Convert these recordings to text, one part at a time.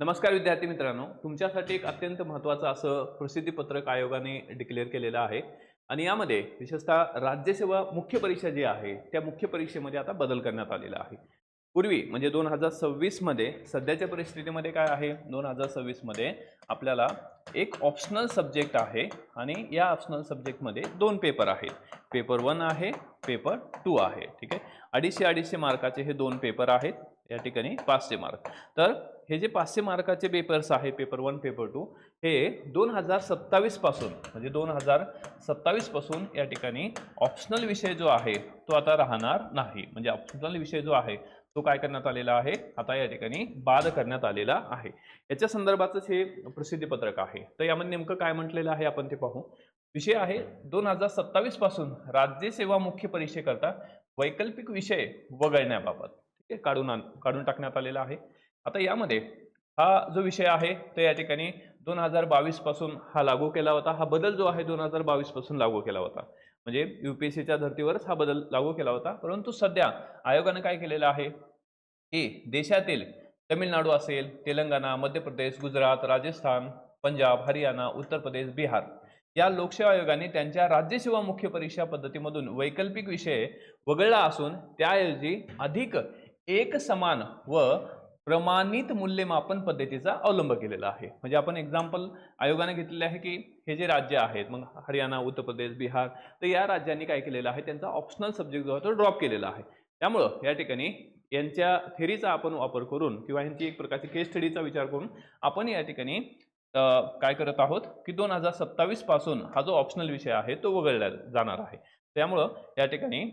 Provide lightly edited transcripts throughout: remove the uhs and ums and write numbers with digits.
नमस्कार विद्यार्थी मित्रांनो, तुमच्यासाठी एक अत्यंत महत्त्वाचं असं प्रसिद्धीपत्रक आयोगाने डिक्लेअर केलेलं आहे आणि यामध्ये विशेषतः राज्यसेवा मुख्य परीक्षा जी आहे त्या मुख्य परीक्षेमध्ये आता बदल करण्यात आलेला आहे। पूर्वी म्हणजे 2026 मध्ये सध्याच्या परिस्थितीमध्ये काय आहे, 2026 मध्ये आपल्याला एक ऑप्शनल सब्जेक्ट आहे आणि या ऑप्शनल सब्जेक्टमध्ये दोन पेपर आहेत। पेपर 1 आहे, पेपर 2 आहे। ठीक आहे, 250 मार्काचे हे दोन पेपर आहेत। या ठिकाणी 500 मार्क। तर हे जे 500 मार्काचे पेपर्स आहे, पेपर 1 पेपर 2, हे 2027 पासून म्हणजे 2027 पासून या ठिकाणी ऑप्शनल विषय जो आहे तो आता राहणार नाही। म्हणजे ऑप्शनल विषय जो आहे तो काय करण्यात आलेला आहे, आता या ठिकाणी बाद करण्यात आलेला आहे। याच्या संदर्भातच हे प्रसिद्धीपत्रक आहे। तर यामध्ये नेमकं काय म्हटलेलं आहे आपण ते पाहू। विषय आहे 2027 पासून राज्यसेवा मुख्य परीक्षेकरता वैकल्पिक विषय वगळण्याबाबत काढून टाकण्यात आलेला आहे। आता यामध्ये हा जो विषय आहे तो या ठिकाणी 2022 पासून हा लागू केला होता। हा बदल जो आहे 2022 पासून लागू केला होता। म्हणजे यूपीएससीच्या धर्तीवरच हा बदल लागू केला होता। परंतु सध्या आयोगाने काय केलेलं आहे की देशातील तमिळनाडू असेल, तेलंगणा, मध्य प्रदेश, गुजरात, राजस्थान, पंजाब, हरियाणा, उत्तर प्रदेश, बिहार या लोकसेवा आयोगाने त्यांच्या राज्यसेवा मुख्य परीक्षा पद्धतीमधून वैकल्पिक विषय वगळला असून त्याऐवजी अधिक एक समान व प्रमाणित मूल्यमापन पद्धतीचा अवलंब केलेला आहे। म्हणजे आपण एक्झाम्पल आयोगाने घेतलेले आहे की हे जे राज्य आहेत, मग हरियाणा, उत्तर प्रदेश, बिहार, तर या राज्यांनी काय केलेलं आहे, त्यांचा ऑप्शनल सब्जेक्ट जो आहे तो ड्रॉप केलेला आहे। त्यामुळं या ठिकाणी यांच्या थेरीचा आपण वापर करून किंवा यांची एक प्रकारची केस स्टडीचा विचार करून आपण या ठिकाणी काय करत आहोत की 2027 पासून हा जो ऑप्शनल विषय आहे तो वगळला जाणार आहे। त्यामुळं या ठिकाणी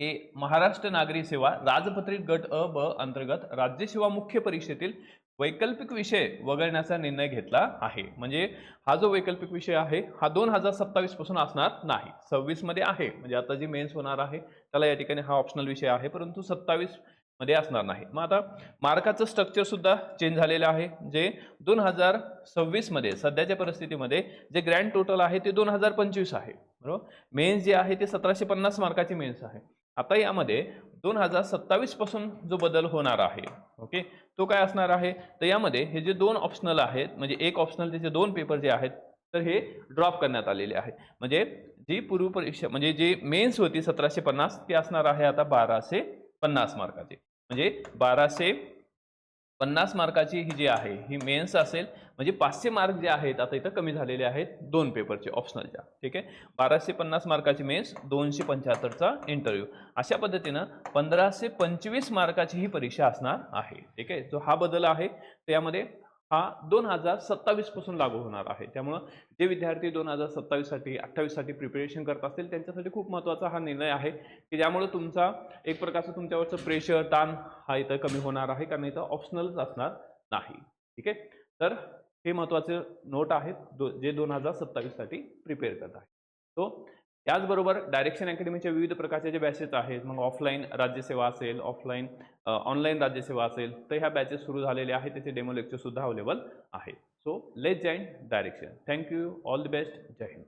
हे महाराष्ट्र नागरी सेवा राजपत्रित गट अ ब अंतर्गत राज्यसेवा मुख्य परीक्षेतील वैकल्पिक विषय वगळण्याचा निर्णय घेतला आहे। म्हणजे हा जो वैकल्पिक विषय आहे हा 2027 पासून असणार नाही। 26 मध्ये आहे, म्हणजे आता जी मेन्स होणार आहे त्याला या ठिकाणी हा ऑप्शनल विषय आहे, परंतु 27 मध्ये असणार नाही। मग आता मार्काचं स्ट्रक्चर सुद्धा चेंज झालेलं आहे। जे 2026 मध्ये सध्याच्या परिस्थितीमध्ये जे ग्रँड टोटल आहे ते 2025 आहे, बरोबर। मेन्स जे आहे ते 1750 मार्काची मेन्स आहे। आता यामध्ये 2027 पासून जो बदल होणार आहे, ओके, तो काय असणार आहे, तर यामध्ये हे जे दोन ऑप्शनल आहेत, म्हणजे एक ऑप्शनल त्याचे दोन पेपर जे आहेत तर हे ड्रॉप करण्यात आलेले आहे। म्हणजे जी पूर्व परीक्षा म्हणजे जी मेन्स होती 1750 ती असणार आहे आता 1250 मार्काची। म्हणजे 1250 मार्काची ही जी आहे ही मेन्स असेल। म्हणजे 500 मार्क जे आहेत आता इथं कमी झालेले आहेत दोन पेपरचे ऑप्शनलच्या। ठीक आहे, 1250 मार्काची मेन्स, 275चा इंटरव्ह्यू, अशा पद्धतीनं 1525 मार्काची ही परीक्षा असणार आहे। ठीक आहे, जो हा बदल आहे त्यामध्ये हा 2027 पासून लागू होणार आहे। त्यामुळे जे विद्यार्थी 2027 साठी 28 साठी प्रिपरेशन करत असतील त्यांच्यासाठी खूप महत्त्वाचा हा निर्णय आहे की ज्यामुळे तुमचा एक प्रकारचं तुमच्यावरचं प्रेशर ताण हा इथं कमी होणार आहे, कारण इथं ऑप्शनलच असणार नाही। ठीक आहे, तर हे महत्त्वाचे नोट आहेत जे 2027 साठी प्रिपेअर करत आहे। तो त्याचबरोबर डायरेक्शन अकॅडमीच्या विविध प्रकारचे जे बॅचेस आहेत, मग ऑफलाईन राज्यसेवा असेल, ऑनलाईन राज्यसेवा असेल, तर ह्या बॅचेस सुरू झालेले आहेत, त्याचे डेमो लेक्चर सुद्धा अवेलेबल आहेत। So let's join direction. Thank you, all the best, जय हिंद।